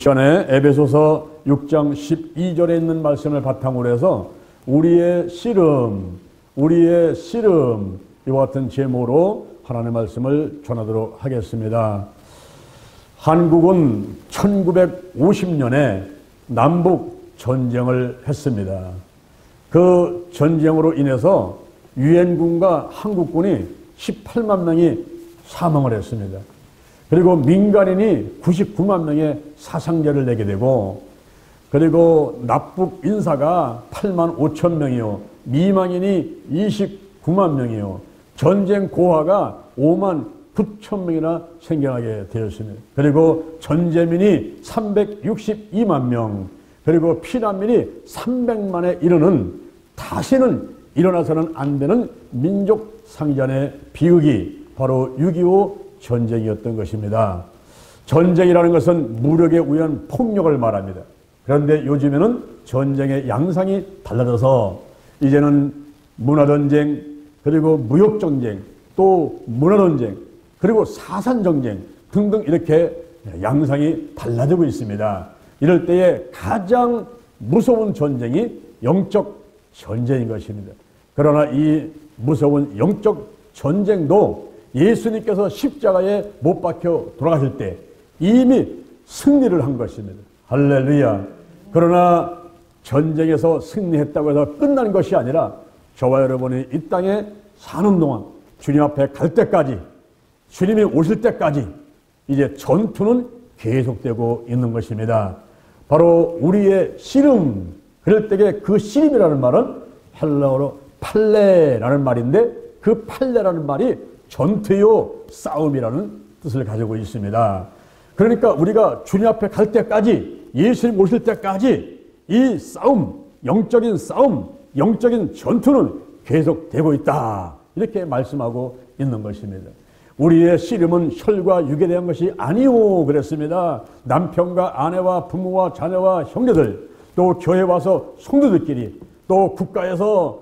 전에 에베소서 6장 12절에 있는 말씀을 바탕으로 해서 우리의 씨름 이와 같은 제목으로 하나님의 말씀을 전하도록 하겠습니다. 한국은 1950년에 남북 전쟁을 했습니다. 그 전쟁으로 인해서 유엔군과 한국군이 18만 명이 사망을 했습니다. 그리고 민간인이 99만 명의 사상자를 내게 되고, 그리고 납북 인사가 8만 5천 명이요, 미망인이 29만 명이요, 전쟁 고아가 5만 9천 명이나 생겨나게 되었습니다. 그리고 전재민이 362만 명, 그리고 피난민이 300만에 이르는 다시는 일어나서는 안 되는 민족 상잔의 비극이 바로 6.25 전쟁이었던 것입니다. 전쟁이라는 것은 무력에 의한 폭력을 말합니다. 그런데 요즘에는 전쟁의 양상이 달라져서 이제는 문화전쟁, 그리고 무역전쟁, 또 문화전쟁, 그리고 사산전쟁 등등 이렇게 양상이 달라지고 있습니다. 이럴 때에 가장 무서운 전쟁이 영적 전쟁인 것입니다. 그러나 이 무서운 영적 전쟁도 예수님께서 십자가에 못 박혀 돌아가실 때 이미 승리를 한 것입니다. 할렐루야. 그러나 전쟁에서 승리했다고 해서 끝난 것이 아니라 저와 여러분이 이 땅에 사는 동안 주님 앞에 갈 때까지, 주님이 오실 때까지 이제 전투는 계속되고 있는 것입니다. 바로 우리의 씨름, 그럴 때에 그 씨름이라는 말은 헬라어로 팔레라는 말인데, 그 팔레라는 말이 전투요, 싸움이라는 뜻을 가지고 있습니다. 그러니까 우리가 주님 앞에 갈 때까지, 예수님 오실 때까지 이 싸움, 영적인 전투는 계속되고 있다, 이렇게 말씀하고 있는 것입니다. 우리의 씨름은 혈과 육에 대한 것이 아니오 그랬습니다. 남편과 아내와 부모와 자녀와 형제들, 또 교회 와서 성도들끼리, 또 국가에서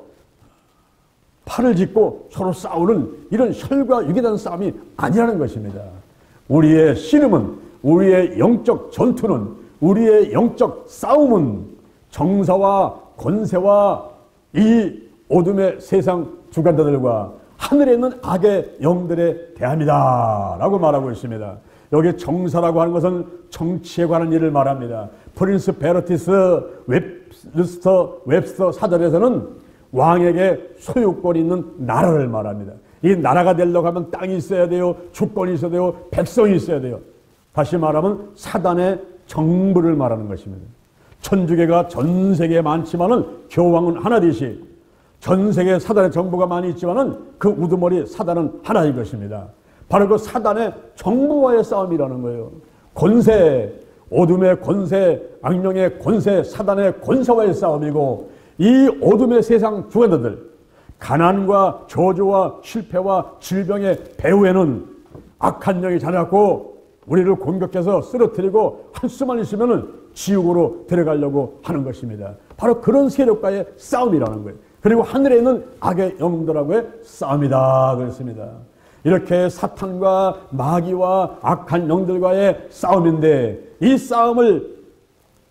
팔을 짚고 서로 싸우는 이런 혈과 육에 대한 싸움이 아니라는 것입니다. 우리의 씨름은, 우리의 영적 전투는, 우리의 영적 싸움은 정사와 권세와 이 어둠의 세상 주관자들과 하늘에 있는 악의 영들에 대합니다 라고 말하고 있습니다. 여기 정사라고 하는 것은 정치에 관한 일을 말합니다. 프린스 베르티스 웹스터 사전에서는 왕에게 소유권이 있는 나라를 말합니다. 이 나라가 되려고 하면 땅이 있어야 돼요, 주권이 있어야 돼요, 백성이 있어야 돼요. 다시 말하면 사단의 정부를 말하는 것입니다. 천주교가 전 세계에 많지만은 교황은 하나듯이 전 세계에 사단의 정부가 많이 있지만은 그 우두머리 사단은 하나인 것입니다. 바로 그 사단의 정부와의 싸움이라는 거예요. 권세, 어둠의 권세, 악령의 권세, 사단의 권세와의 싸움이고, 이 어둠의 세상 주관자들, 가난과 저주와 실패와 질병의 배후에는 악한 영이 자리잡고 우리를 공격해서 쓰러뜨리고 할 수만 있으면은 지옥으로 데려가려고 하는 것입니다. 바로 그런 세력과의 싸움이라는 거예요. 그리고 하늘에 있는 악의 영들하고의 싸움이다 그랬습니다. 이렇게 사탄과 마귀와 악한 영들과의 싸움인데, 이 싸움을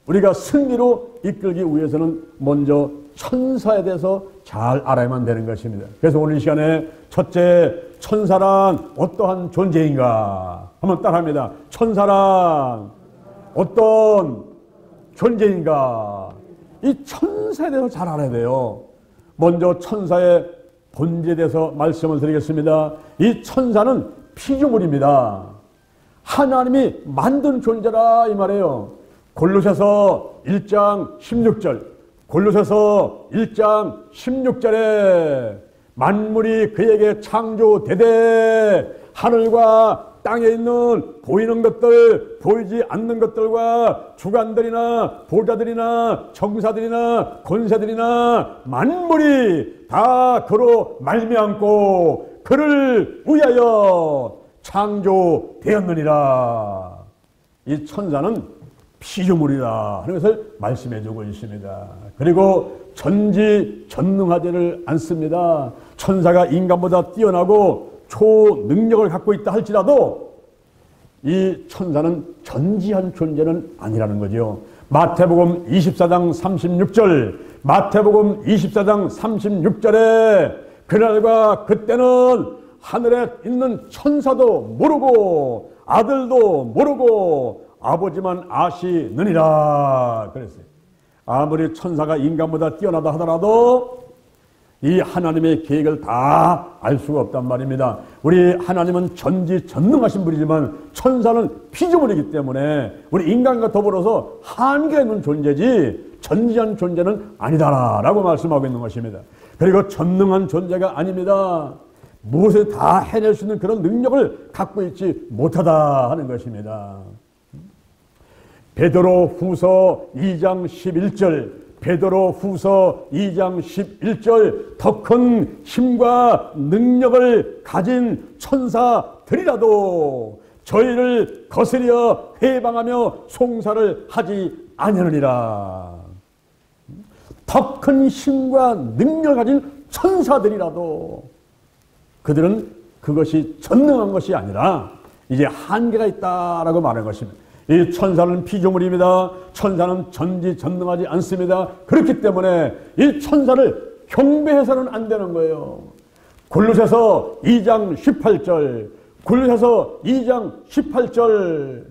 우리가 승리로 이끌기 위해서는 먼저 천사에 대해서 잘 알아야만 되는 것입니다. 그래서 오늘 이 시간에 첫째, 천사란 어떠한 존재인가 한번 따라합니다. 천사란 어떤 존재인가. 이 천사에 대해서 잘 알아야 돼요. 먼저 천사의 본질에 대해서 말씀을 드리겠습니다. 이 천사는 피조물입니다. 하나님이 만든 존재라 이 말이에요. 골로새서 1장 16절, 골로새서 1장 16절에 만물이 그에게 창조되되 하늘과 땅에 있는 보이는 것들, 보이지 않는 것들과 주관들이나 보좌들이나 정사들이나 권세들이나 만물이 다 그로 말미암고 그를 위하여 창조되었느니라. 이 천사는 피조물이다 하는 것을 말씀해주고 있습니다. 그리고 전지전능하지를 않습니다. 천사가 인간보다 뛰어나고 초능력을 갖고 있다 할지라도 이 천사는 전지한 존재는 아니라는 거죠. 마태복음 24장 36절, 마태복음 24장 36절에 그날과 그때는 하늘에 있는 천사도 모르고 아들도 모르고 아버지만 아시느니라 그랬어요. 아무리 천사가 인간보다 뛰어나다 하더라도 이 하나님의 계획을 다 알 수가 없단 말입니다. 우리 하나님은 전지전능하신 분이지만 천사는 피조물이기 때문에 우리 인간과 더불어서 한계가 있는 존재지 전지한 존재는 아니다라고 말씀하고 있는 것입니다. 그리고 전능한 존재가 아닙니다. 무엇을 다 해낼 수 있는 그런 능력을 갖고 있지 못하다 하는 것입니다. 베드로 후서 2장 11절, 베드로 후서 2장 11절, 더 큰 힘과 능력을 가진 천사들이라도 저희를 거스려 회방하며 송사를 하지 아니하느니라. 더 큰 힘과 능력을 가진 천사들이라도 그들은 그것이 전능한 것이 아니라 이제 한계가 있다라고 말하는 것입니다. 이 천사는 피조물입니다. 천사는 전지전능하지 않습니다. 그렇기 때문에 이 천사를 경배해서는 안 되는 거예요. 골로새서 2장 18절, 골로새서 2장 18절,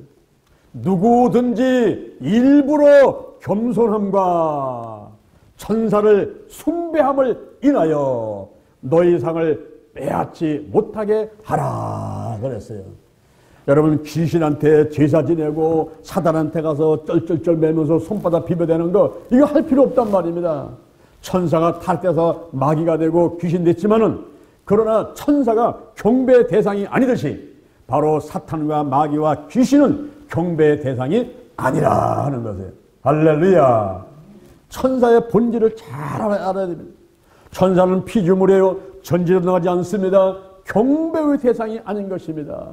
누구든지 일부러 겸손함과 천사를 숭배함을 인하여 너희 상을 빼앗지 못하게 하라 그랬어요. 여러분, 귀신한테 제사 지내고 사단한테 가서 쩔쩔쩔 매면서 손바닥 비벼대는 거 이거 할 필요 없단 말입니다. 천사가 탈때서 마귀가 되고 귀신 됐지만은 그러나 천사가 경배의 대상이 아니듯이 바로 사탄과 마귀와 귀신은 경배의 대상이 아니라 하는 것이에요. 할렐루야. 천사의 본질을 잘 알아야 됩니다. 천사는 피조물이에요. 전지전능하지 않습니다. 경배의 대상이 아닌 것입니다.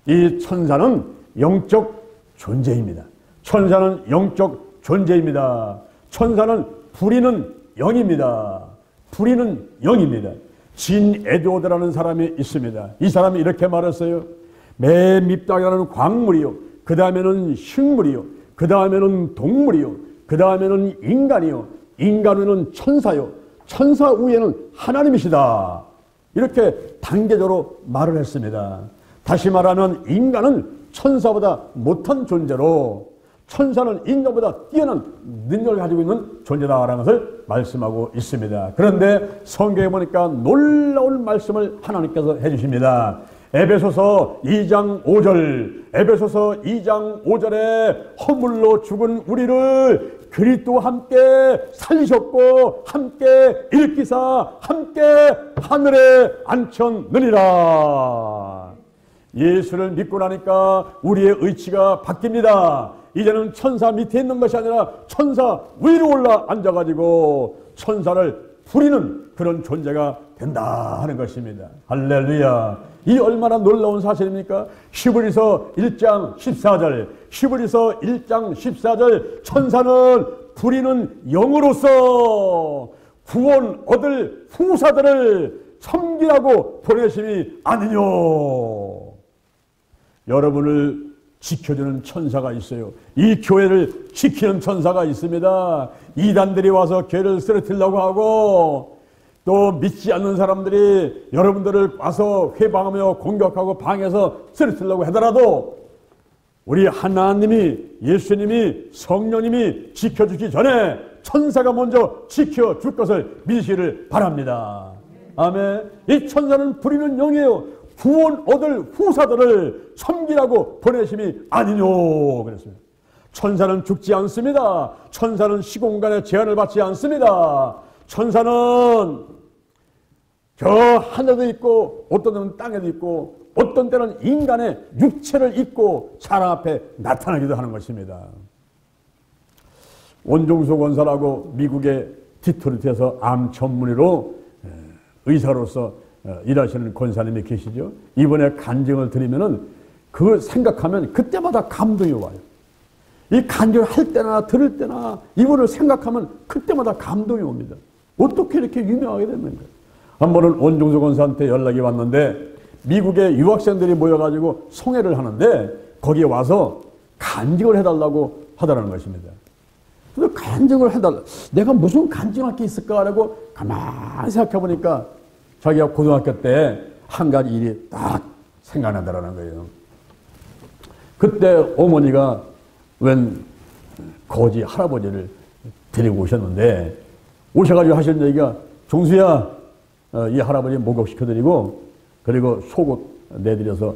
이 천사는 영적 존재입니다. 천사는 영적 존재입니다. 천사는 부리는 영입니다. 부리는 영입니다. 진 에드워드라는 사람이 있습니다. 이 사람이 이렇게 말했어요. 매 밉다라는 광물이요, 그 다음에는 식물이요, 그 다음에는 동물이요, 그 다음에는 인간이요, 인간 후에는 천사요, 천사 후에는 하나님이시다. 이렇게 단계적으로 말을 했습니다. 다시 말하면 인간은 천사보다 못한 존재로 천사는 인간보다 뛰어난 능력을 가지고 있는 존재다라는 것을 말씀하고 있습니다. 그런데 성경에 보니까 놀라운 말씀을 하나님께서 해주십니다. 에베소서 2장 5절, 에베소서 2장 5절에 허물로 죽은 우리를 그리스도와 함께 살리셨고 함께 일으키사 함께 하늘에 앉혔느니라. 예수를 믿고 나니까 우리의 의치가 바뀝니다. 이제는 천사 밑에 있는 것이 아니라 천사 위로 올라 앉아가지고 천사를 부리는 그런 존재가 된다 하는 것입니다. 할렐루야. 이 얼마나 놀라운 사실입니까? 히브리서 1장 14절, 히브리서 1장 14절, 천사는 부리는 영으로서 구원 얻을 후사들을 섬기라고 보내심이 아니뇨. 여러분을 지켜주는 천사가 있어요. 이 교회를 지키는 천사가 있습니다. 이단들이 와서 교회를 쓰러뜨리려고 하고 또 믿지 않는 사람들이 여러분들을 와서 회방하며 공격하고 방해해서 쓰러뜨리려고 하더라도 우리 하나님이, 예수님이, 성령님이 지켜주기 전에 천사가 먼저 지켜줄 것을 믿으시기를 바랍니다. 아멘. 이 천사는 부리는 영이에요. 구원 얻을 후사들을 섬기라고 보내심이 아니뇨 그랬습니다. 천사는 죽지 않습니다. 천사는 시공간의 제한을 받지 않습니다. 천사는 저 하늘도 있고 어떤 때는 땅에도 있고 어떤 때는 인간의 육체를 입고 사람 앞에 나타나기도 하는 것입니다. 원종수 권사라고 미국의 디트로이트에서 암 전문의로 의사로서 일하시는 권사님이 계시죠. 이번에 간증을 드리면은 그 생각하면 그때마다 감동이 와요. 이 간증을 할 때나 들을 때나 이분을 생각하면 그때마다 감동이 옵니다. 어떻게 이렇게 유명하게 됐는가. 한 번은 원종수 권사한테 연락이 왔는데 미국의 유학생들이 모여가지고 송해를 하는데 거기에 와서 간증을 해달라고 하더라는 것입니다. 그래서 간증을 해달라. 내가 무슨 간증할 게 있을까라고 가만히 생각해 보니까 자기가 고등학교 때 한 가지 일이 딱 생각나더라는 거예요. 그때 어머니가 웬 거지 할아버지를 데리고 오셨는데 오셔가지고 하신 얘기가 종수야 이 할아버지 목욕시켜드리고 그리고 속옷 내드려서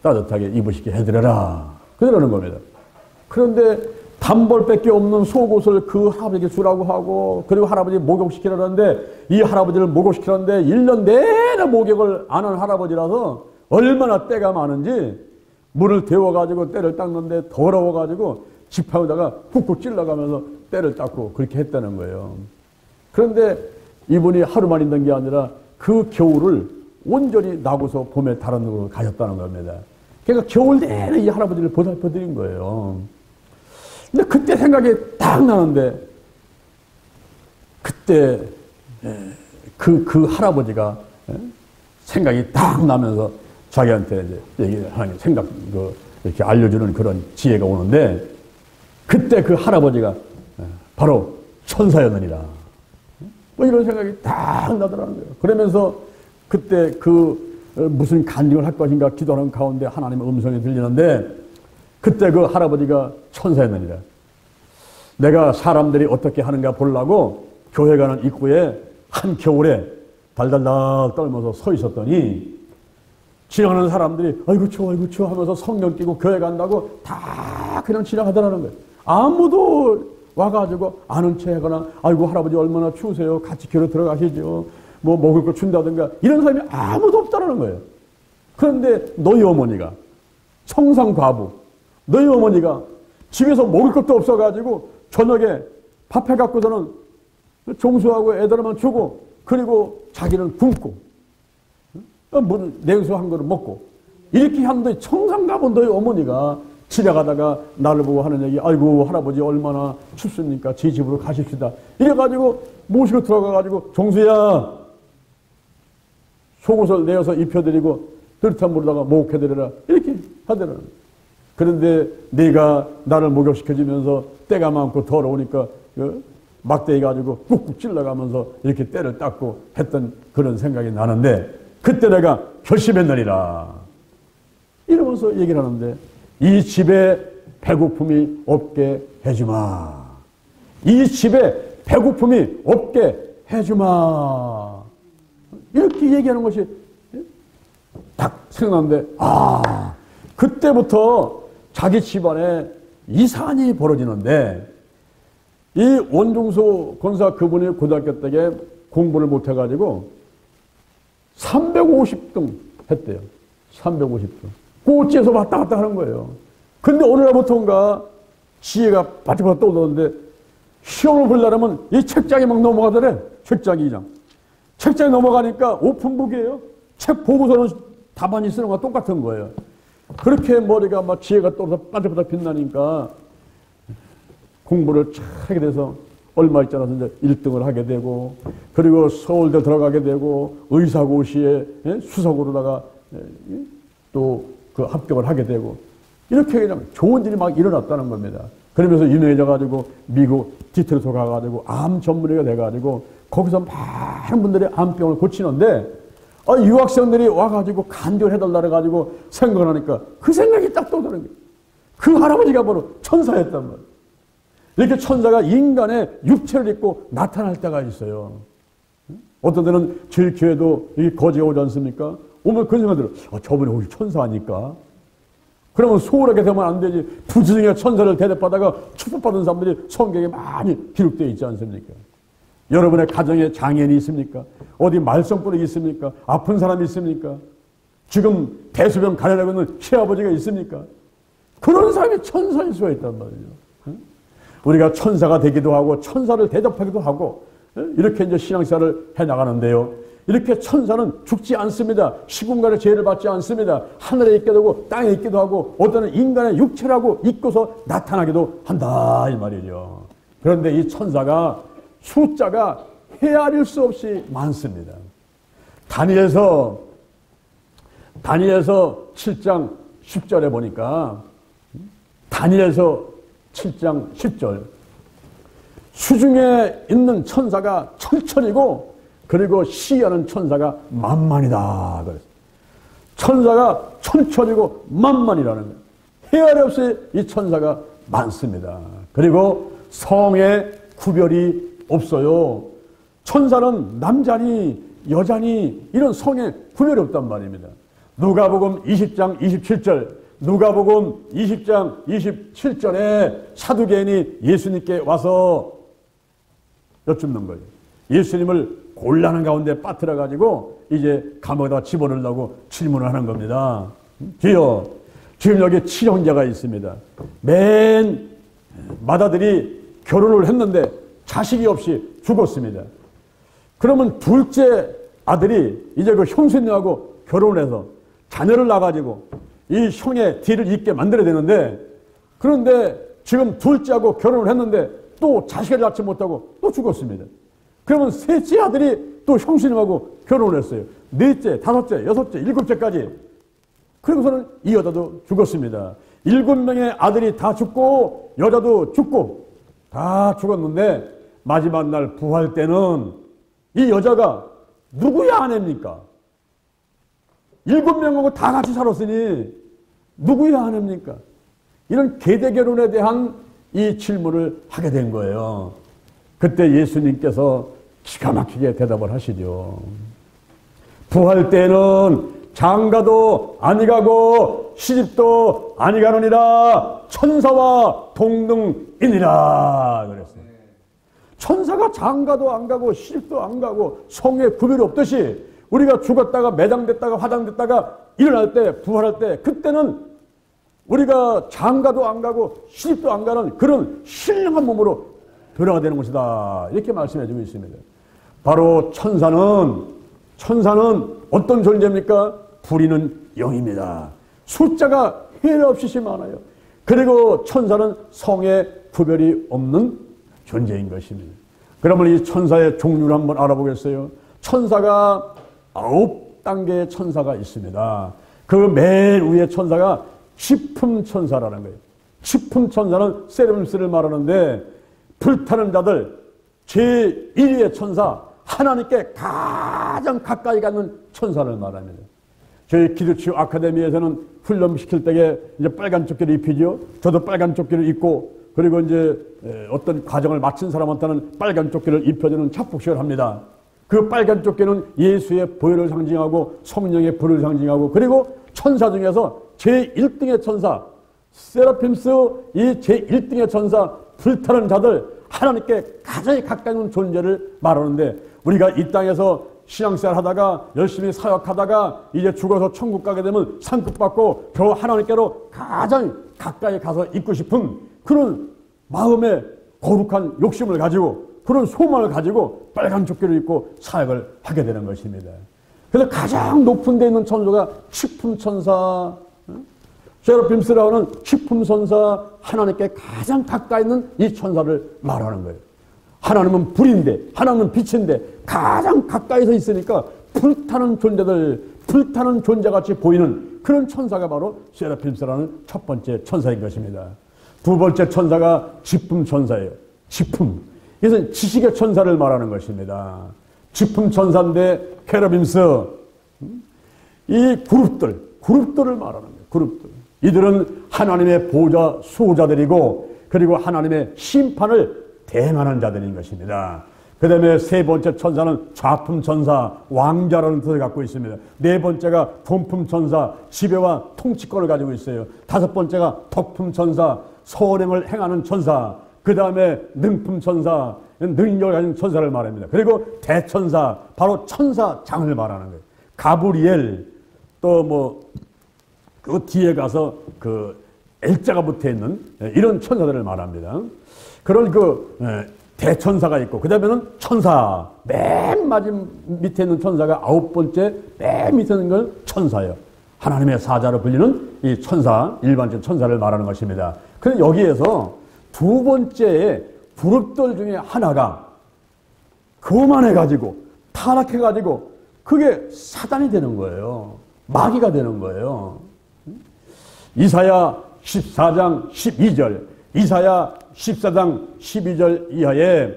따뜻하게 입으시게 해드려라 그러는 겁니다. 그런데 단벌밖에 없는 속옷을 그 할아버지에게 주라고 하고 그리고 할아버지 목욕시키라는데 이 할아버지를 목욕시키라는데 1년 내내 목욕을 안 한 할아버지라서 얼마나 때가 많은지 물을 데워가지고 때를 닦는데 더러워가지고 지팡이다가 쿡쿡 찔러가면서 때를 닦고 그렇게 했다는 거예요. 그런데 이분이 하루만 있는 게 아니라 그 겨울을 온전히 나고서 봄에 다른 데로 가셨다는 겁니다. 그러니까 겨울 내내 이 할아버지를 보살펴드린 거예요. 근데 그때 생각이 딱 나는데 그때 그 할아버지가 생각이 딱 나면서 자기한테 이제 얘기를 하는 생각 이렇게 알려주는 그런 지혜가 오는데 그때 그 할아버지가 바로 천사였느니라. 뭐 이런 생각이 딱 나더라는 거예요. 그러면서 그때 무슨 간증을 할 것인가 기도하는 가운데 하나님의 음성이 들리는데 그때 그 할아버지가 천사였느니라. 내가 사람들이 어떻게 하는가 보려고 교회 가는 입구에 한 겨울에 달달달 떨면서 서 있었더니 지나가는 사람들이 아이고 추워 아이고 추워 하면서 성경 끼고 교회 간다고 다 그냥 지나가더라는 거예요. 아무도 와가지고 아는 체 하거나 아이고 할아버지 얼마나 추우세요 같이 교회 들어가시죠 뭐 먹을 거 준다든가 이런 사람이 아무도 없다라는 거예요. 그런데 너희 어머니가 청상과부 너희 어머니가 집에서 먹을 것도 없어가지고 저녁에 밥 해갖고서는 종수하고 애들만 주고 그리고 자기는 굶고 냉수 한 그릇 먹고 이렇게 하는데 청상과부 너희 어머니가 지나가다가 나를 보고 하는 얘기 아이고 할아버지 얼마나 춥습니까 제 집으로 가십시다 이래가지고 모시고 들어가가지고 종수야 속옷을 내어서 입혀드리고 뜨뜻한 물에다가 목욕해드려라 이렇게 하더라는 거예요. 그런데 네가 나를 목욕시켜주면서 때가 많고 더러우니까 막대기 가지고 꾹꾹 찔러가면서 이렇게 때를 닦고 했던 그런 생각이 나는데 그때 내가 결심했느니라 이러면서 얘기를 하는데 이 집에 배고픔이 없게 해주마. 이 집에 배고픔이 없게 해주마. 이렇게 얘기하는 것이 딱 생각나는데 그때부터 자기 집안에 이상이 벌어지는데 이 원중수 권사 그분이 고등학교 때 공부를 못해가지고 350등 했대요. 350등. 꼬치에서 왔다 갔다 하는 거예요. 근데 어느 날부터인가 지혜가 바짝바짝 떠오르는데 시험을 보려면 이 책장에 막 넘어가더래. 책장이 2장. 책장에 넘어가니까 오픈북이에요. 책 보고서는 답안이 쓰는 거와 똑같은 거예요. 그렇게 머리가 막 지혜가 떠오르서 반짝반짝 빛나니까 공부를 잘 하게 돼서 얼마 있지 않아서 이제 1등을 하게 되고 그리고 서울대 들어가게 되고 의사고시에 수석으로다가 또 그 합격을 하게 되고 이렇게 그냥 좋은 일이 막 일어났다는 겁니다. 그러면서 유명해져가지고 미국 디트로이트 가가지고 암 전문의가 돼가지고 거기서 많은 분들이 암병을 고치는데 유학생들이 와가지고 간증을 해달라 해가지고 생각을 하니까 그 생각이 딱 떠오르는 거예요. 그 할아버지가 바로 천사였단 말이에요. 이렇게 천사가 인간의 육체를 입고 나타날 때가 있어요. 어떤 때는 저희 교회도 여기 거지가 오지 않습니까? 오면 그런 생각이 들어요. 저분이 혹시 천사 아닐까? 그러면 소홀하게 되면 안 되지. 부지중에 천사를 대접받아가 축복받은 사람들이 성경에 많이 기록되어 있지 않습니까? 여러분의 가정에 장애인이 있습니까? 어디 말썽꾸러기 있습니까? 아픈 사람이 있습니까? 지금 대소변 가려내고 있는 시아버지가 있습니까? 그런 사람이 천사일 수가 있단 말이죠. 우리가 천사가 되기도 하고 천사를 대접하기도 하고 이렇게 이제 신앙생활을 해나가는데요. 이렇게 천사는 죽지 않습니다. 시군간의 죄를 받지 않습니다. 하늘에 있게 되고 땅에 있기도 하고 어떤 인간의 육체라고 입고서 나타나기도 한다 이 말이죠. 그런데 이 천사가 숫자가 헤아릴 수 없이 많습니다. 다니엘서 7장 10절에 보니까 다니엘서 7장 10절 수중에 있는 천사가 천천이고 그리고 시하는 천사가 만만이다 그랬어요. 천사가 천천이고 만만이라는 거예요. 헤아리 없이 이 천사가 많습니다. 그리고 성에 구별이 없어요. 천사는 남자니 여자니 이런 성에 구별이 없단 말입니다. 누가복음 20장 27절 누가복음 20장 27절에 사두개인이 예수님께 와서 여쭙는 거예요. 예수님을 곤란한 가운데 빠뜨려 가지고 이제 감옥에다 집어넣으려고 질문을 하는 겁니다. 주여, 지금 여기 7형제가 있습니다. 맨 맏아들이 결혼을 했는데 자식이 없이 죽었습니다. 그러면 둘째 아들이 이제 그 형수님하고 결혼을 해서 자녀를 낳아가지고 이 형의 뒤를 잇게 만들어야 되는데, 그런데 지금 둘째하고 결혼을 했는데 또 자식을 낳지 못하고 또 죽었습니다. 그러면 셋째 아들이 또 형수님하고 결혼을 했어요. 넷째, 다섯째, 여섯째, 일곱째까지. 그러고서는 이 여자도 죽었습니다. 7명의 아들이 다 죽고 여자도 죽고 다 죽었는데 마지막 날 부활 때는 이 여자가 누구의 아내입니까? 7명하고 다 같이 살았으니 누구의 아내입니까? 이런 계대 결혼에 대한 이 질문을 하게 된 거예요. 그때 예수님께서 기가 막히게 대답을 하시죠. 부활 때는 장가도 아니 가고 시집도 아니 가느니라 천사와 동등이니라 그랬어요. 천사가 장가도 안 가고 시집도 안 가고 성에 구별이 없듯이 우리가 죽었다가 매장됐다가 화장됐다가 일어날 때 부활할 때 그때는 우리가 장가도 안 가고 시집도 안 가는 그런 신령한 몸으로 변화가 되는 것이다. 이렇게 말씀해 주고 있습니다. 바로 천사는 어떤 존재입니까? 부리는 영입니다. 숫자가 헤아리 없이 많아요. 그리고 천사는 성에 구별이 없는 존재인 것입니다. 그러면 이 천사의 종류를 한번 알아보겠어요. 천사가 9단계의 천사가 있습니다. 그 맨 위에 천사가 지품 천사라는 거예요. 지품 천사는 세르빔스를 말하는데 불타는 자들 제1위의 천사, 하나님께 가장 가까이 가는 천사를 말합니다. 저희 기도치유 아카데미에서는 훈련시킬 때에 이제 빨간 조끼를 입히죠. 저도 빨간 조끼를 입고 그리고 이제 어떤 과정을 마친 사람한테는 빨간 조끼를 입혀주는 착복식을 합니다. 그 빨간 조끼는 예수의 보혈을 상징하고 성령의 불을 상징하고 그리고 천사 중에서 제1등의 천사 세라핌스 이 제1등의 천사 불타는 자들 하나님께 가장 가까이 있는 존재를 말하는데 우리가 이 땅에서 신앙생활 하다가 열심히 사역하다가 이제 죽어서 천국 가게 되면 상급 받고 겨우 하나님께로 가장 가까이 가서 있고 싶은 그런 마음의 거룩한 욕심을 가지고 그런 소망을 가지고 빨간 조끼를 입고 사역을 하게 되는 것입니다. 그래서 가장 높은 데 있는 천사가 치품 천사, 세라핌스라고 하는 치품 천사, 하나님께 가장 가까이 있는 이 천사를 말하는 거예요. 하나님은 불인데 하나님은 빛인데 가장 가까이서 있으니까 불타는 존재들, 불타는 존재같이 보이는 그런 천사가 바로 세라핌스라는 첫 번째 천사인 것입니다. 두 번째 천사가 지품 천사예요. 지품. 이것은 지식의 천사를 말하는 것입니다. 지품 천사인데 케르빔스 이 그룹들을 말하는 거예요. 그룹들. 이들은 하나님의 보좌 수호자들이고 그리고 하나님의 심판을 대행하는 자들인 것입니다. 그 다음에 세 번째 천사는 좌품 천사, 왕자라는 뜻을 갖고 있습니다. 네 번째가 돈품 천사, 지배와 통치권을 가지고 있어요. 다섯 번째가 덕품 천사, 선행을 행하는 천사, 그 다음에 능품 천사, 능력을 가진 천사를 말합니다. 그리고 대천사, 바로 천사장을 말하는 거예요. 가브리엘, 또 그 뒤에 가서 그 L자가 붙어 있는 이런 천사들을 말합니다. 그런 대천사가 있고, 그 다음에는 천사, 맨 밑에 있는 천사가 9번째, 맨 밑에 있는 건 천사예요. 하나님의 사자로 불리는 이 천사, 일반적 천사를 말하는 것입니다. 그런데 여기에서 두 번째의 그룹들 중에 하나가 교만해가지고, 타락해가지고, 그게 사단이 되는 거예요. 마귀가 되는 거예요. 이사야 14장 12절, 이사야 14장 12절 이하에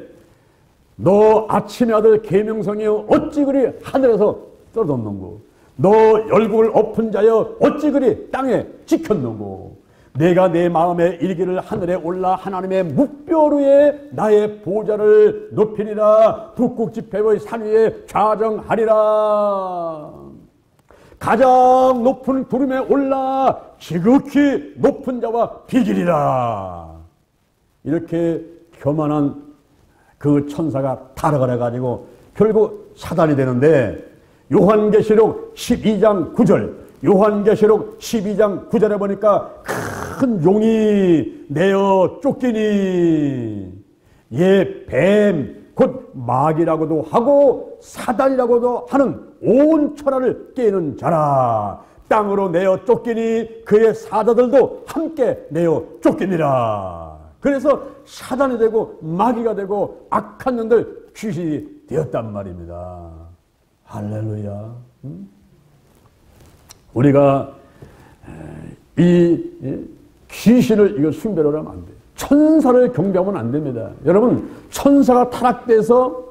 너 아침의 아들 계명성이여 어찌 그리 하늘에서 떨어졌는고, 너 열국을 엎은 자여 어찌 그리 땅에 찍혔는고, 내가 내 마음에 이르기를 하늘에 올라 하나님의 묵별 위에 나의 보좌를 높이리라. 북극 지폐의 산 위에 좌정하리라. 가장 높은 구름에 올라 지극히 높은 자와 비기리라. 이렇게 교만한 그 천사가 타락을 해가지고 결국 사단이 되는데, 요한계시록 12장 9절, 요한계시록 12장 9절에 보니까 큰 용이 내어 쫓기니 예 뱀 곧 마귀라고도 하고 사단이라고도 하는 온 천하를 깨는 자라. 땅으로 내어 쫓기니 그의 사자들도 함께 내어 쫓기니라. 그래서 사단이 되고 마귀가 되고 악한 년들 귀신이 되었단 말입니다. 할렐루야. 우리가 이 귀신을 이거 숭배를 하면 안 돼요. 천사를 경배하면 안 됩니다. 여러분, 천사가 타락돼서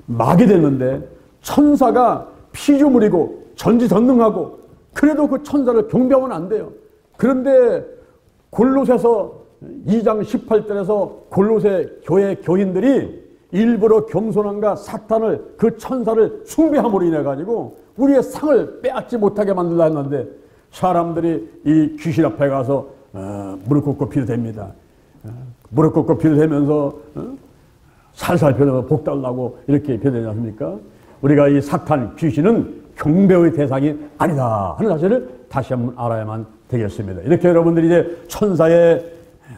마귀 됐는데 천사가 피조물이고 전지전능하고 그래도 그 천사를 경배하면 안 돼요. 그런데 골로새서 2장 18절에서 골로새 교회 교인들이 일부러 겸손함과 사탄을, 그 천사를 숭배함으로 인해 가지고 우리의 상을 빼앗지 못하게 만들라 했는데, 사람들이 이 귀신 앞에 가서 무릎 꿇고 비도됩니다. 무릎 꿇고 비도되면서 살살 비도면 복 달라고 이렇게 비도되지 않습니까? 우리가 이 사탄, 귀신은 경배의 대상이 아니다 하는 사실을 다시 한번 알아야만 되겠습니다. 이렇게 여러분들이 이제 천사의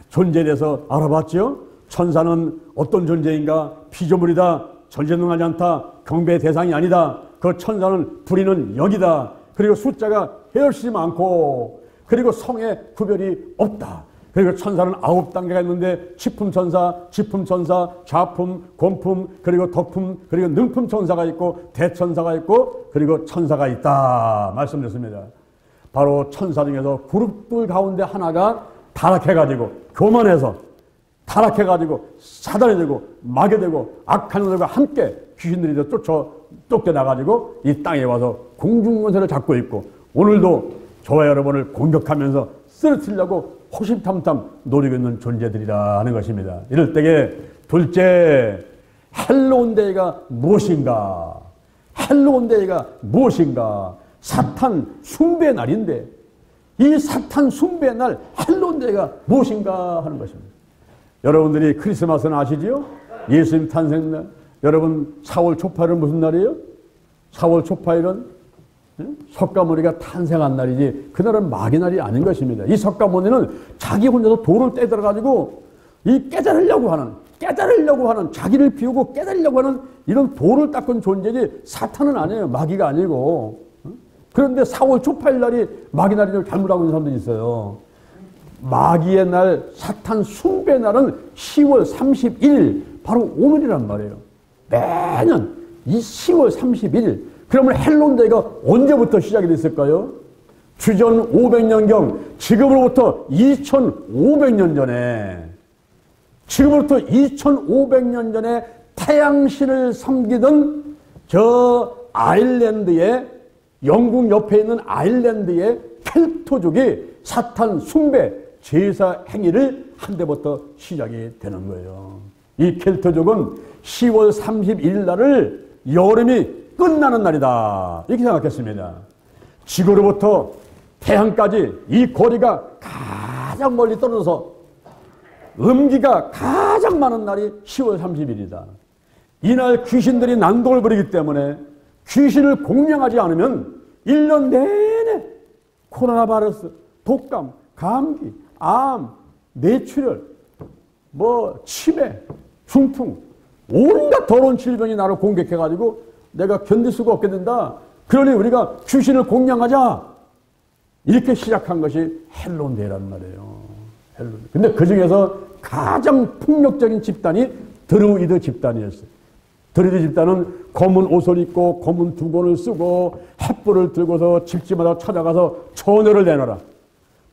존재에 대해서 알아봤죠? 천사는 어떤 존재인가? 피조물이다, 전지전능하지 않다, 경배의 대상이 아니다. 그 천사는 부리는 영이다. 그리고 숫자가 헤엄치지 많고, 그리고 성에 구별이 없다. 그리고 천사는 9단계가 있는데 치품천사, 지품천사, 좌품, 곤품, 그리고 덕품, 그리고 능품천사가 있고 대천사가 있고 그리고 천사가 있다 말씀드렸습니다. 바로 천사 중에서 그룹들 가운데 하나가 타락해가지고 교만해서 타락해가지고 사단이 되고 마귀 되고 악한 놈들과 함께 귀신들이 쫓겨나가지고 이 땅에 와서 공중권세를 잡고 있고, 오늘도 저와 여러분을 공격하면서 쓰러뜨리려고 호심탐탐 노리고 있는 존재들이라 하는 것입니다. 이럴 때에 둘째, 헬로운데이가 무엇인가? 헬로운데이가 무엇인가? 사탄 숭배 날인데 이 사탄 숭배 날 헬로운데이가 무엇인가 하는 것입니다. 여러분들이 크리스마스는 아시지요? 예수님 탄생날. 여러분 4월 초파일은 무슨 날이에요? 4월 초파일은 석가모니가 탄생한 날이지 그날은 마귀 날이 아닌 것입니다. 이 석가모니는 자기 혼자서 돌을 떼들어가지고 이 깨달으려고 하는 자기를 비우고 깨달으려고 하는 이런 돌을 닦은 존재지 사탄은 아니에요. 마귀가 아니고. 그런데 4월 초파일 날이 마귀 날이라고 잘못 알고 있는 사람들이 있어요. 마귀의 날, 사탄 숭배 날은 10월 31일, 바로 오늘이란 말이에요. 매년 이 10월 31일. 그러면 헬론데이가 언제부터 시작이 됐을까요? 주전 500년경, 지금으로부터 2500년 전에, 지금으로부터 2500년 전에 태양신을 섬기던 저 아일랜드의, 영국 옆에 있는 아일랜드의 켈토족이 사탄 숭배 제사 행위를 한 데부터 시작이 되는 거예요. 이 켈토족은 10월 31일 날을 여름이 끝나는 날이다 이렇게 생각했습니다. 지구로부터 태양까지 이 거리가 가장 멀리 떨어져서 음기가 가장 많은 날이 10월 30일이다. 이날 귀신들이 난동을 부리기 때문에 귀신을 공양하지 않으면 1년 내내 코로나 바이러스, 독감, 감기, 암, 뇌출혈, 치매, 중풍, 온갖 더러운 질병이 나를 공격해가지고 내가 견딜 수가 없게 된다. 그러니 우리가 귀신을 공양하자. 이렇게 시작한 것이 헬론데이란 말이에요. 헬론데. 근데 그 중에서 가장 폭력적인 집단이 드루이드 집단이었어요. 드루이드 집단은 검은 옷을 입고 검은 두건을 쓰고 횃불을 들고서 집집마다 찾아가서 전열을 내놔라.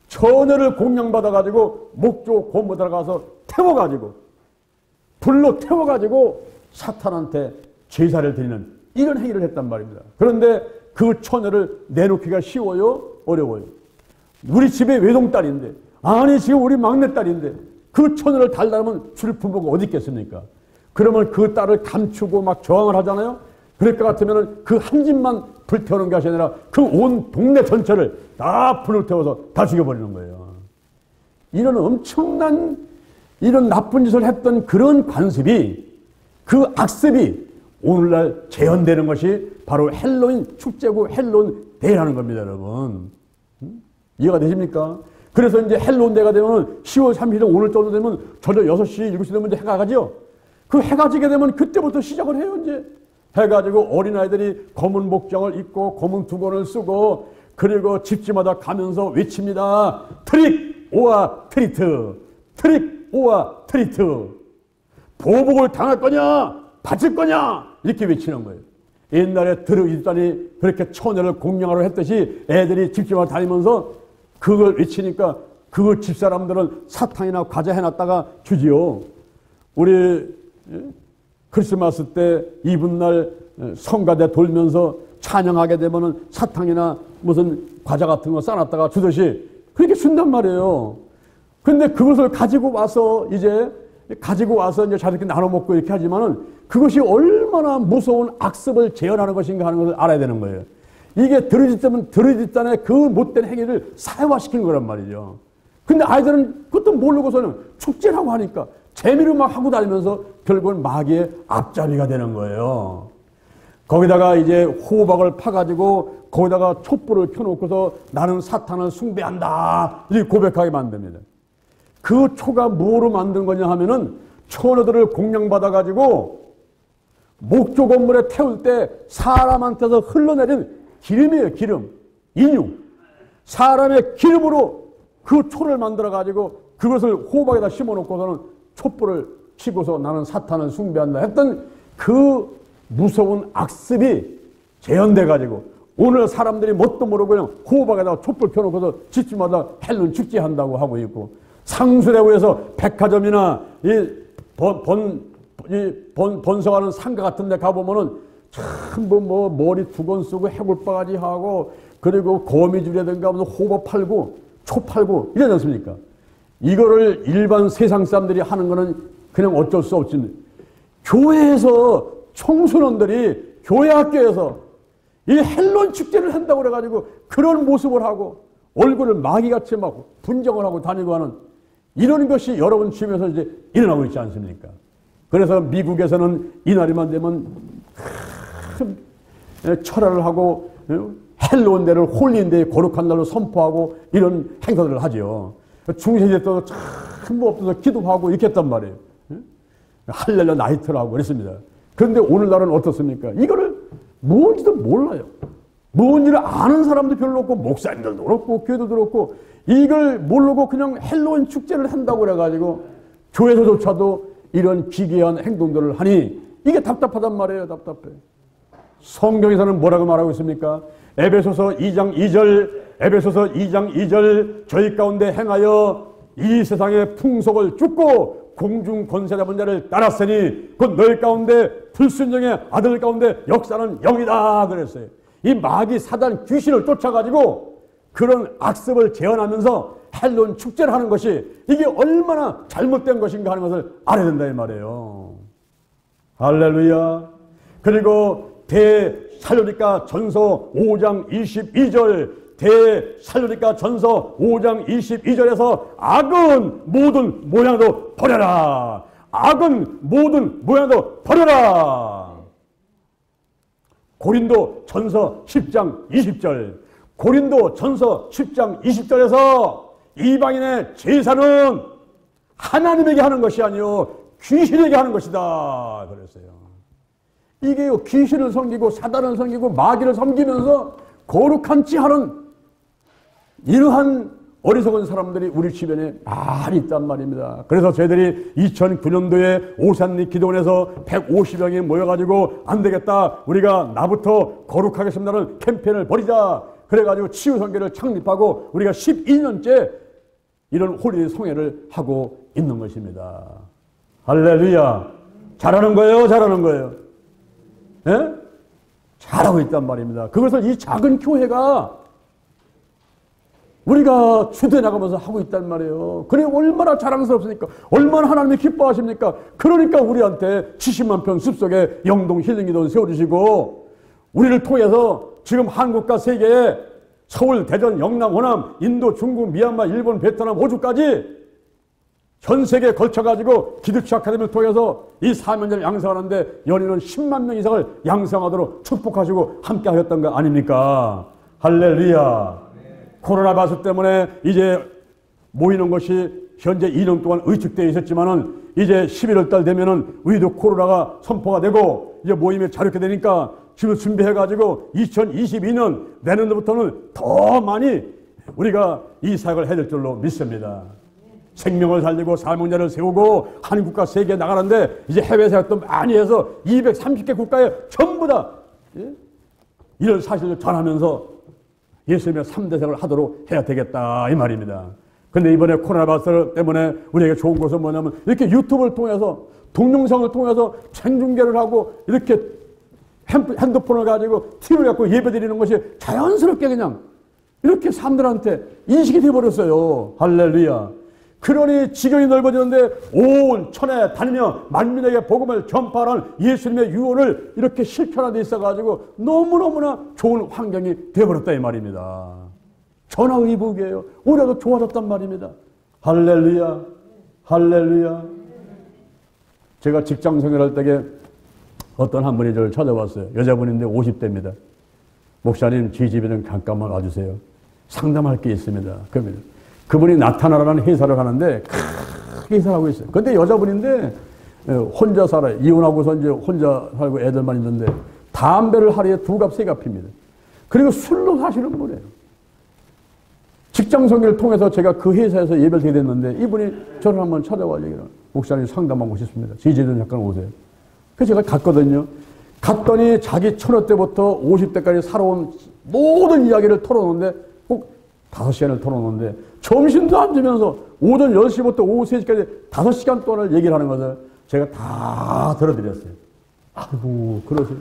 처녀를 공양받아가지고 목조 고모 들어가서 태워가지고 불로 태워가지고 사탄한테 제사를 드리는 이런 행위를 했단 말입니다. 그런데 그 처녀를 내놓기가 쉬워요? 어려워요? 우리 집에 외동딸인데, 아니 지금 우리 막내딸인데 그 처녀를 달라면 줄 부모가 어디 있겠습니까? 그러면 그 딸을 감추고 막 저항을 하잖아요. 그럴 것 같으면 그 한 집만 불태우는 것이 아니라 그 온 동네 전체를 다 불을 태워서 다 죽여버리는 거예요. 이런 엄청난 이런 나쁜 짓을 했던 그런 관습이, 그 악습이 오늘날 재현되는 것이 바로 헬로윈 축제고 헬로윈 데이라는 겁니다, 여러분. 이해가 되십니까? 그래서 이제 헬로윈 데이가 되면 10월 30일 오늘 정도 되면 저녁 6시, 7시 되면 이제 해가 가죠. 그 해가 지게 되면 그때부터 시작을 해요, 이제. 해가지고 어린아이들이 검은 목장을 입고 검은 두건을 쓰고 그리고 집집마다 가면서 외칩니다. 트릭 오아 트리트, 트릭 오아 트리트. 보복을 당할 거냐 받을 거냐 이렇게 외치는 거예요. 옛날에 드루이드단이 그렇게 처녀를 공양하러 했듯이 애들이 집집마다 다니면서 그걸 외치니까 그 집사람들은 사탕이나 과자 해놨다가 주지요. 우리 크리스마스 때 이브날 성가대 돌면서 찬양하게 되면은 사탕이나 무슨 과자 같은 거 싸놨다가 주듯이 그렇게 준단 말이에요. 근데 그것을 가지고 와서 이제 자기들끼리 나눠 먹고 이렇게 하지만은 그것이 얼마나 무서운 악습을 재현하는 것인가 하는 것을 알아야 되는 거예요. 이게 드루이드단의 그 못된 행위를 사회화시킨 거란 말이죠. 근데 아이들은 그것도 모르고서는 축제라고 하니까 재미로 막 하고 다니면서 결국은 마귀의 앞잡이가 되는 거예요. 거기다가 이제 호박을 파가지고 거기다가 촛불을 켜놓고서 나는 사탄을 숭배한다 이렇게 고백하게 만듭니다. 그 초가 뭐로 만든 거냐 하면은 처녀들을 공양받아가지고 목조 건물에 태울 때 사람한테서 흘러내린 기름이에요. 기름, 인유. 사람의 기름으로 그 초를 만들어가지고 그것을 호박에다 심어놓고서는 촛불을 켜고서 나는 사탄을 숭배한다 했던 그 무서운 악습이 재현돼가지고 오늘 사람들이 뭣도 모르고 그냥 호박에다가 촛불 켜놓고서 집집마다 헬로윈 축제한다고 하고 있고, 상수대구에서 백화점이나 번성하는 상가 같은 데 가보면은 전부 뭐 머리 두건 쓰고 해골바가지 하고 그리고 거미줄이라든가 무슨 호박 팔고 초 팔고 이러지 않습니까? 이거를 일반 세상 사람들이 하는 거는 그냥 어쩔 수 없지. 교회에서 청소년들이 교회 학교에서 이 헬로윈 축제를 한다고 그래가지고 그런 모습을 하고 얼굴을 마귀같이 막 분정을 하고 다니고 하는 이런 것이 여러분 주변에서 이제 일어나고 있지 않습니까? 그래서 미국에서는 이날이만 되면 큰 철회를 하고 헬로윈 데를 홀리인데이 거룩한 날로 선포하고 이런 행사들을 하죠. 중세시대 때도 전부 없어서 기도하고 이렇게 했단 말이에요. 할렐루야 나이트를 하고 그랬습니다. 그런데 오늘날은 어떻습니까? 이거를 뭔지도 몰라요. 뭔지를 아는 사람도 별로 없고 목사님들도 그렇고 교회도 그렇고 이걸 모르고 그냥 헬로윈 축제를 한다고 그래가지고 교회에서조차도 이런 기괴한 행동들을 하니 이게 답답하단 말이에요. 답답해. 성경에서는 뭐라고 말하고 있습니까? 에베소서 2장 2절 저희 가운데 행하여 이 세상의 풍속을 쫓고 공중 권세 잡은 자를 따랐으니 곧 너희 가운데 불순종의 아들 가운데 역사는 영이다 그랬어요. 이 마귀 사단 귀신을 쫓아가지고 그런 악습을 재현하면서 헬로윈 축제를 하는 것이 이게 얼마나 잘못된 것인가 하는 것을 알아야 된다 이 말이에요. 할렐루야. 그리고 대살로니가 전서 5장 22절 대살로니가 전서 5장 22절에서 악은 모든 모양도 버려라. 악은 모든 모양도 버려라. 고린도 전서 10장 20절 고린도 전서 10장 20절에서 이방인의 제사는 하나님에게 하는 것이 아니요 귀신에게 하는 것이다 그랬어요. 이게요 귀신을 섬기고 사단을 섬기고 마귀를 섬기면서 거룩한지 하는 이러한 어리석은 사람들이 우리 주변에 많이 있단 말입니다. 그래서 저희들이 2009년도에 오산리 기도원에서 150명이 모여가지고 안 되겠다. 우리가 나부터 거룩하겠습니다는 캠페인을 벌이자. 그래가지고 치유성교를 창립하고 우리가 12년째 이런 홀리데이 성회를 하고 있는 것입니다. 할렐루야. 잘하는 거예요? 잘하는 거예요? 예? 잘하고 있단 말입니다. 그것을 이 작은 교회가 우리가 주도해 나가면서 하고 있단 말이에요. 그래 얼마나 자랑스럽습니까? 얼마나 하나님이 기뻐하십니까? 그러니까 우리한테 70만 평 숲속에 영동 힐링기도 세워주시고 우리를 통해서 지금 한국과 세계에 서울, 대전, 영남, 호남, 인도, 중국, 미얀마, 일본, 베트남, 호주까지 전 세계에 걸쳐가지고 기도치 아카데미를 통해서 이 사명자를 양성하는데 연인은 10만 명 이상을 양성하도록 축복하시고 함께 하셨던 거 아닙니까? 할렐루야. 코로나 바이러스 때문에 이제 모이는 것이 현재 2년 동안 의축되어 있었지만은 이제 11월 달 되면은 우리도 코로나가 선포가 되고 이제 모임에 자유롭게 되니까 지금 준비해가지고 2022년 내년부터는 더 많이 우리가 이 사역을 해야 될 줄로 믿습니다. 생명을 살리고 사명자를 세우고 한국과 세계에 나가는데 이제 해외 사역도 많이 해서 230개 국가에 전부 다 이런 사실을 전하면서 예수님의 3대 생을 하도록 해야 되겠다 이 말입니다. 그런데 이번에 코로나 바이러스 때문에 우리에게 좋은 것은 뭐냐면 이렇게 유튜브를 통해서 동영상을 통해서 생중계를 하고 이렇게 핸드폰을 가지고 TV를 갖고 예배드리는 것이 자연스럽게 그냥 이렇게 사람들한테 인식이 되어버렸어요. 할렐루야. 그러니 지경이 넓어지는데 온 천에 다니며 만민에게 복음을 전파하는 예수님의 유언을 이렇게 실천하게 있어가지고 너무너무나 좋은 환경이 되어버렸다 이 말입니다. 전화의복이에요. 오히려 좋아졌단 말입니다. 할렐루야. 할렐루야. 제가 직장 생활할 때에 어떤 한 분이 저를 찾아왔어요. 여자분인데 50대입니다. 목사님 저희 집에는 잠깐만 와주세요. 상담할 게 있습니다. 그러면 그분이 나타나라는 회사를 하는데 크게 회사를 하고 있어요. 근데 여자분인데 혼자 살아요. 이혼하고서 이제 혼자 살고 애들만 있는데 담배를 하루에 2갑 3갑입니다. 그리고 술로 사시는 분이에요. 직장 선교를 통해서 제가 그 회사에서 예배를 드리게 됐는데 이분이 저를 한번 찾아와 얘기를 목사님 상담하고 싶습니다. 저희 집에 잠깐 오세요. 그래서 제가 갔거든요. 갔더니 자기 처녀 때부터 50대까지 살아온 모든 이야기를 털어놓는데 꼭 5시간을 털어놓는데 점심도 안 주면서 오전 10시부터 오후 3시까지 5시간 동안을 얘기를 하는 것을 제가 다 들어드렸어요. 아이고 그러세요.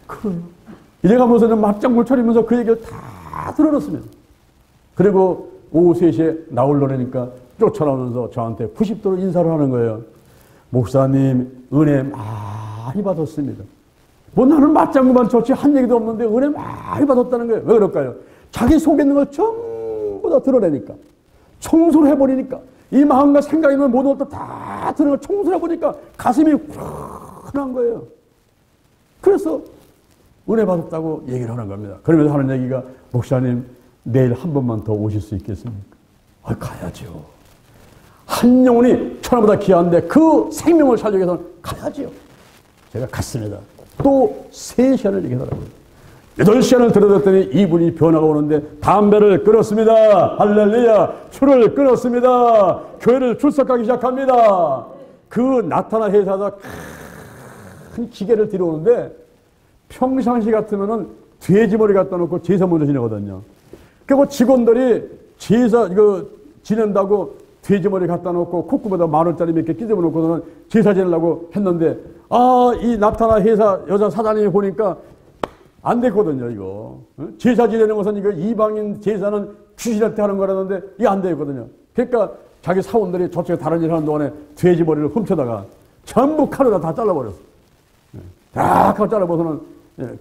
그래요. 이래가면서 맞장구 쳐리면서 그 얘기를 다 들어놨습니다. 그리고 오후 3시에 나오려니까 쫓아나오면서 저한테 90도로 인사를 하는 거예요. 목사님 은혜 많이 받았습니다. 뭐 나는 맞장구만 쳤지 한 얘기도 없는데 은혜 많이 받았다는 거예요. 왜 그럴까요? 자기 속에 있는 걸 전부 다 드러내니까 청소를 해버리니까 이 마음과 생각이 있는 모든 것도 다 드러내고 청소를 해보니까 가슴이 후련한 거예요. 그래서 은혜 받았다고 얘기를 하는 겁니다. 그러면서 하는 얘기가 목사님 내일 한 번만 더 오실 수 있겠습니까? 가야죠. 한 영혼이 천하보다 귀한데 그 생명을 살리기 위해서는 가야죠. 제가 갔습니다. 또 3시간을 얘기하더라고요. 8시간을 들어뒀더니 이분이 변화가 오는데 담배를 끊었습니다. 할렐루야. 술을 끊었습니다. 교회를 출석하기 시작합니다. 그 나타나 회사에서 큰 기계를 들여오는데 평상시 같으면은 돼지머리 갖다 놓고 제사 먼저 지내거든요. 그리고 직원들이 제사 이거 지낸다고 돼지머리 갖다 놓고 콧구멍에다 10,000원짜리 몇 개 끼집어 놓고서는 제사 지내려고 했는데 이 나타나 회사 여자 사장님이 보니까 안 됐거든요, 이거. 제사 지내는 것은 이거 이방인 제사는 귀신한테 하는 거라는데 이게 안 되거든요. 그러니까 자기 사원들이 저쪽에 다른 일 하는 동안에 돼지 머리를 훔쳐다가 전부 칼로 다 잘라버렸어. 다 칼로 잘라버서는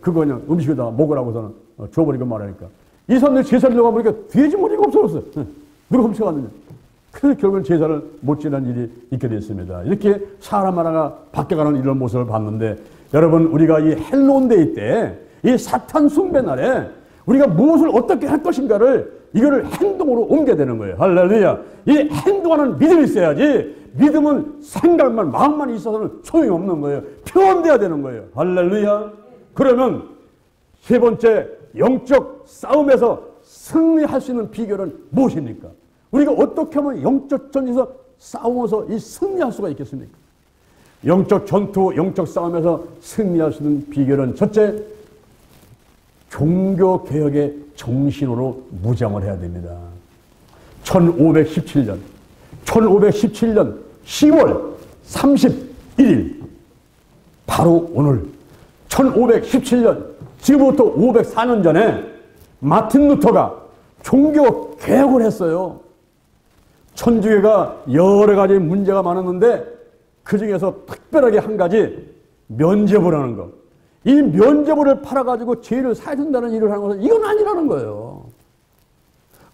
그거 그냥 음식에다 먹으라고서는 줘버리고 말하니까. 이 사람들이 제사를 들어가 보니까 돼지 머리가 없어졌어요. 누가 훔쳐갔느냐. 그래서 결국은 제사를 못 지내는 일이 있게 됐습니다. 이렇게 사람 하나가 바뀌어가는 이런 모습을 봤는데 여러분 우리가 이 헬로운데이 때 이 사탄 숭배 날에 우리가 무엇을 어떻게 할 것인가를 이거를 행동으로 옮겨야 되는 거예요. 할렐루야. 이 행동하는 믿음이 있어야지 믿음은 생각만 마음만 있어서는 소용이 없는 거예요. 표현돼야 되는 거예요. 할렐루야. 그러면 세 번째 영적 싸움에서 승리할 수 있는 비결은 무엇입니까? 우리가 어떻게 하면 영적 전에서 싸워서 이 승리할 수가 있겠습니까? 영적 전투, 영적 싸움에서 승리할 수 있는 비결은 첫째, 종교개혁의 정신으로 무장을 해야 됩니다. 1517년 10월 31일 바로 오늘 1517년 지금부터 504년 전에 마틴 루터가 종교개혁을 했어요. 천주교가 여러 가지 문제가 많았는데 그 중에서 특별하게 한 가지 면죄부라는 것. 이 면죄부를 팔아가지고 죄를 사야 된다는 일을 하는 것은 이건 아니라는 거예요.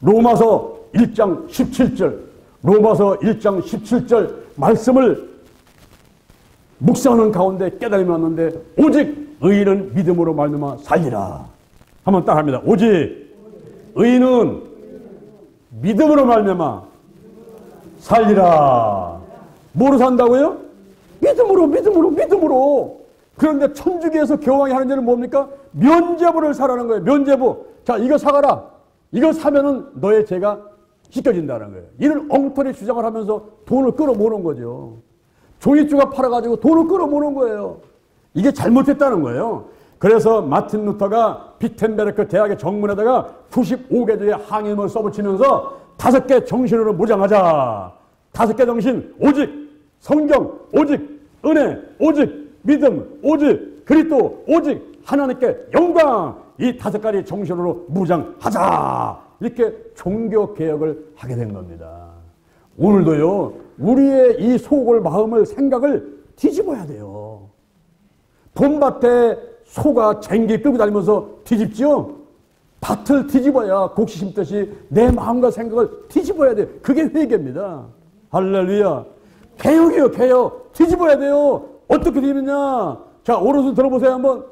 로마서 1장 17절 말씀을 묵상하는 가운데 깨달음이 왔는데 오직 의인은 믿음으로 말미암아 살리라. 한번 따라합니다. 오직 의인은 믿음으로 말미암아 살리라. 뭐로 산다고요? 믿음으로. 그런데 천주교에서 교황이 하는 일은 뭡니까? 면죄부를 사라는 거예요. 면죄부. 자, 이거 사가라. 이거 사면은 너의 죄가 씻겨진다는 거예요. 이를 엉터리 주장을 하면서 돈을 끌어모으는 거죠. 종이조각 팔아가지고 돈을 끌어모으는 거예요. 이게 잘못됐다는 거예요. 그래서 마틴 루터가 비텐베르크 대학의 정문에다가 95개조의 항해문을 써붙이면서 5개 정신으로 무장하자. 5개 정신, 오직 성경, 오직 은혜, 오직 믿음, 오직 그리스도, 오직 하나님께 영광. 이 5가지 정신으로 무장하자. 이렇게 종교개혁을 하게 된 겁니다. 오늘도요, 우리의 이 속을, 마음을, 생각을 뒤집어야 돼요. 봄밭에 소가 쟁기 끌고 다니면서 뒤집지요? 밭을 뒤집어야 곡식 심듯이 내 마음과 생각을 뒤집어야 돼요. 그게 회개입니다. 할렐루야. 개혁이요, 개혁. 뒤집어야 돼요. 어떻게 뒤집느냐? 자, 오른손 들어보세요, 한번.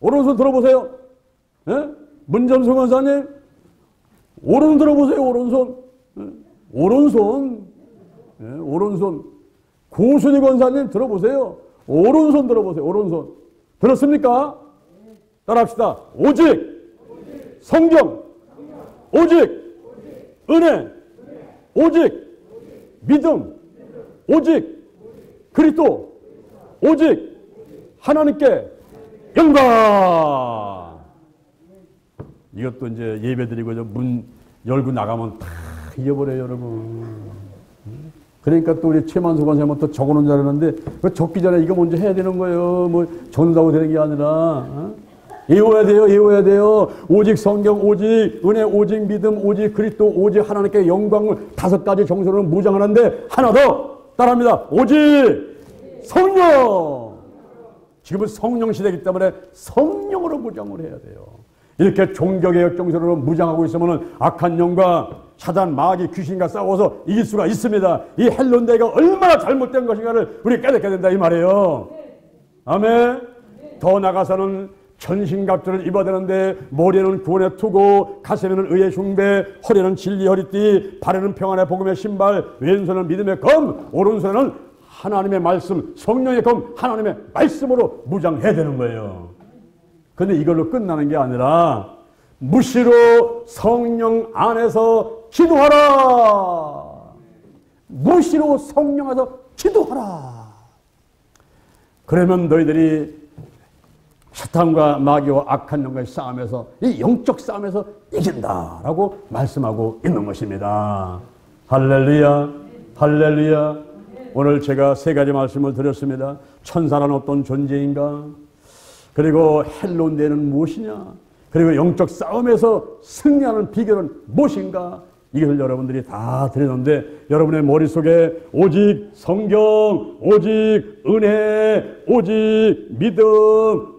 오른손 들어보세요. 예? 문점수 권사님. 오른손 들어보세요, 오른손. 예? 오른손. 예? 오른손. 고순희 권사님 들어보세요. 오른손 들어보세요, 오른손. 들었습니까? 따라합시다. 오직 성경, 오직 은혜, 오직 믿음, 오직 그리스도, 오직 하나님께 영광. 이것도 이제 예배드리고 문 열고 나가면 다 잊어버려요, 여러분. 그러니까 또 우리 최만수 권사님은 또 적어놓은 줄 알았는데, 그 적기 전에 이거 먼저 해야 되는 거예요. 뭐 전다고 되는 게 아니라. 외워야 돼요. 오직 성경, 오직 은혜, 오직 믿음, 오직 그리스도, 오직 하나님께 영광을 5가지 정신으로 무장하는데 하나 더 따라합니다. 오직 성령. 지금은 성령 시대이기 때문에 성령으로 무장을 해야 돼요. 이렇게 종교개혁 정신으로 무장하고 있으면 악한 영과 사단, 마귀, 귀신과 싸워서 이길 수가 있습니다. 이 헬론대가 얼마나 잘못된 것인가를 우리 깨닫게 된다 이 말이에요. 아멘. 더 나가서는 전신갑주를 입어야 되는데 머리에는 구원의 투구, 가슴에는 의의 흉배, 허리는 진리 허리띠, 발에는 평안의 복음의 신발, 왼손은 믿음의 검, 오른손은 하나님의 말씀, 성령의 검, 하나님의 말씀으로 무장해야 되는 거예요. 근데 이걸로 끝나는 게 아니라 무시로 성령 안에서 기도하라. 무시로 성령 안에서 기도하라. 그러면 너희들이 사탄과 마귀와 악한 영과의 싸움에서, 이 영적 싸움에서 이긴다라고 말씀하고 있는 것입니다. 할렐루야, 할렐루야. 오늘 제가 3가지 말씀을 드렸습니다. 천사란 어떤 존재인가? 그리고 헬론대는 무엇이냐? 그리고 영적 싸움에서 승리하는 비결은 무엇인가? 이것을 여러분들이 다 드렸는데 여러분의 머릿속에 오직 성경, 오직 은혜, 오직 믿음,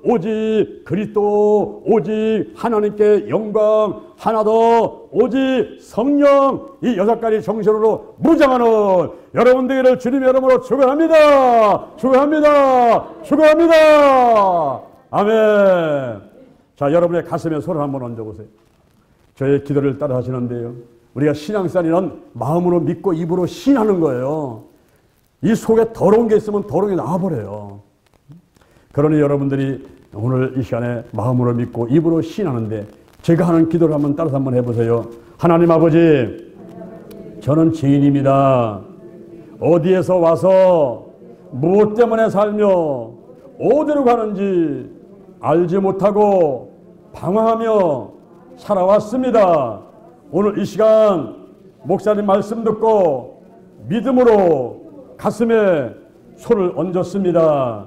오직 그리스도, 오직 하나님께 영광, 하나 더 오직 성령, 이 6가지 정신으로 무장하는 여러분들을 주님의 이름으로 축원합니다. 축원합니다. 축원합니다. 아멘. 자, 여러분의 가슴에 손을 한번 얹어보세요. 저의 기도를 따라 하시는데요. 우리가 신앙생활이란 마음으로 믿고 입으로 신하는 거예요. 이 속에 더러운 게 있으면 더러운 게 나와버려요. 그러니 여러분들이 오늘 이 시간에 마음으로 믿고 입으로 신하는데 제가 하는 기도를 한번 따라서 한번 해보세요. 하나님 아버지, 저는 죄인입니다. 어디에서 와서 무엇 때문에 살며 어디로 가는지 알지 못하고 방황하며 살아왔습니다. 오늘 이 시간 목사님 말씀 듣고 믿음으로 가슴에 손을 얹었습니다.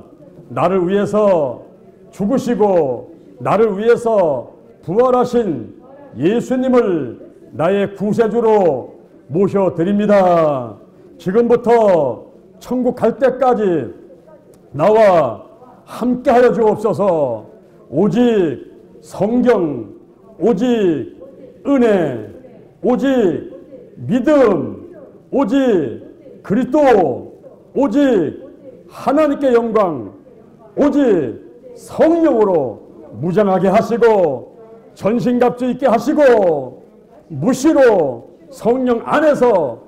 나를 위해서 죽으시고 나를 위해서 부활하신 예수님을 나의 구세주로 모셔드립니다. 지금부터 천국 갈 때까지 나와 함께하여 주옵소서. 오직 성경, 오직 은혜, 오직 믿음, 오직 그리스도, 오직 하나님께 영광, 오직 성령으로 무장하게 하시고 전신갑주 있게 하시고 무시로 성령 안에서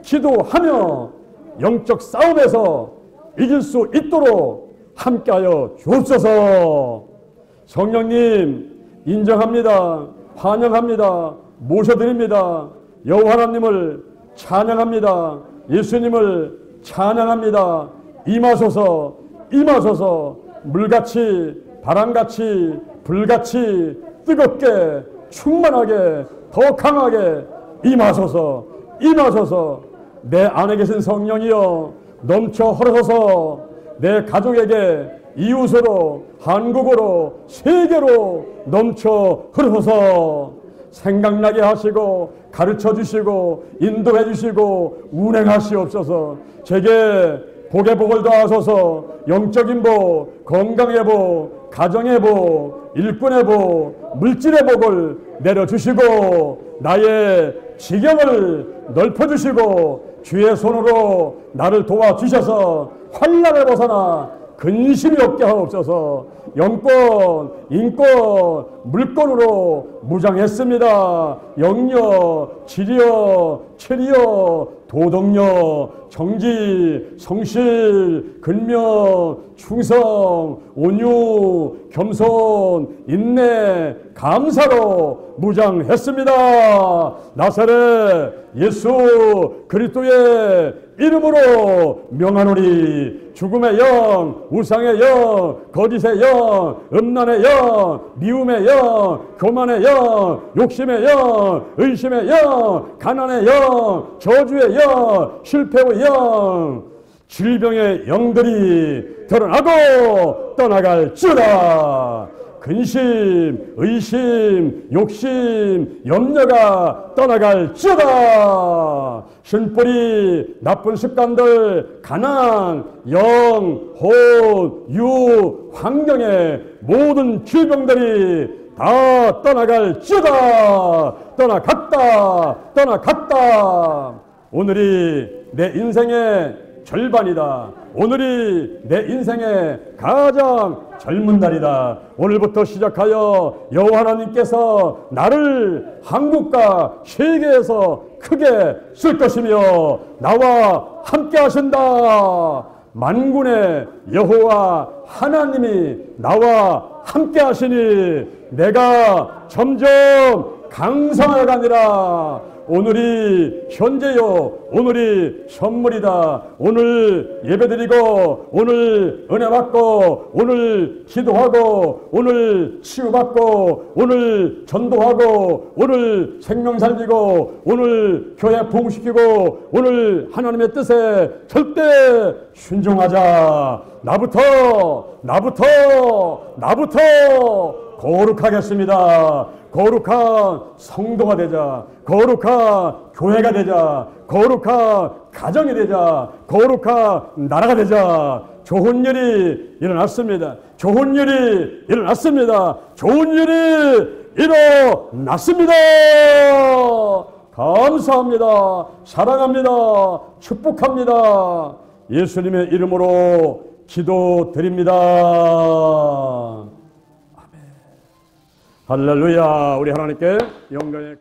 기도하며 영적 싸움에서 이길 수 있도록 함께하여 주옵소서. 성령님 인정합니다. 환영합니다. 모셔드립니다. 여호와 하나님을 찬양합니다. 예수님을 찬양합니다. 임하소서, 임하소서. 물같이 바람같이 불같이 뜨겁게 충만하게 더 강하게 임하소서, 임하소서. 내 안에 계신 성령이여 넘쳐 흐르소서. 내 가족에게 이웃으로 한국으로 세계로 넘쳐 흐르소서. 생각나게 하시고 가르쳐 주시고 인도해 주시고 운행하시옵소서. 제게 복의 복을 더하소서. 영적인 복, 건강의 복, 가정의 복, 일꾼의 복, 물질의 복을 내려주시고 나의 지경을 넓혀주시고 주의 손으로 나를 도와주셔서 환난을 벗어나 근심이 없게 하옵소서. 영권, 인권, 물권으로 무장했습니다. 영력, 지력, 체력, 도덕력, 정지, 성실, 근면, 충성, 온유, 겸손, 인내, 감사로 무장했습니다. 나사렛 예수 그리스도의 이름으로 명하노니 죽음의 영, 우상의 영, 거짓의 영, 음란의 영, 미움의 영, 교만의 영, 욕심의 영, 의심의 영, 가난의 영, 저주의 영, 실패의 영, 질병의 영들이 드러나고 떠나갈지어다. 근심, 의심, 욕심, 염려가 떠나갈지어다. 신뿌리, 나쁜 습관들, 가난, 영, 혼, 유, 환경의 모든 질병들이 다 떠나갈지어다. 떠나갔다. 떠나갔다. 오늘이 내 인생의 절반이다. 오늘이 내 인생의 가장 젊은 날이다. 오늘부터 시작하여 여호와 하나님께서 나를 한국과 세계에서 크게 쓸 것이며 나와 함께 하신다. 만군의 여호와 하나님이 나와 함께 하시니 내가 점점 강성하여가 아니라 오늘이 현재요, 오늘이 선물이다. 오늘 예배드리고 오늘 은혜 받고 오늘 기도하고 오늘 치유받고 오늘 전도하고 오늘 생명 살리고 오늘 교회 부흥시키고 오늘 하나님의 뜻에 절대 순종하자. 나부터 거룩하겠습니다. 거룩한 성도가 되자. 거룩한 교회가 되자. 거룩한 가정이 되자. 거룩한 나라가 되자. 좋은 일이 일어났습니다. 좋은 일이 일어났습니다. 좋은 일이 일어났습니다. 감사합니다. 사랑합니다. 축복합니다. 예수님의 이름으로 기도드립니다. 할렐루야. 우리 하나님께 영광의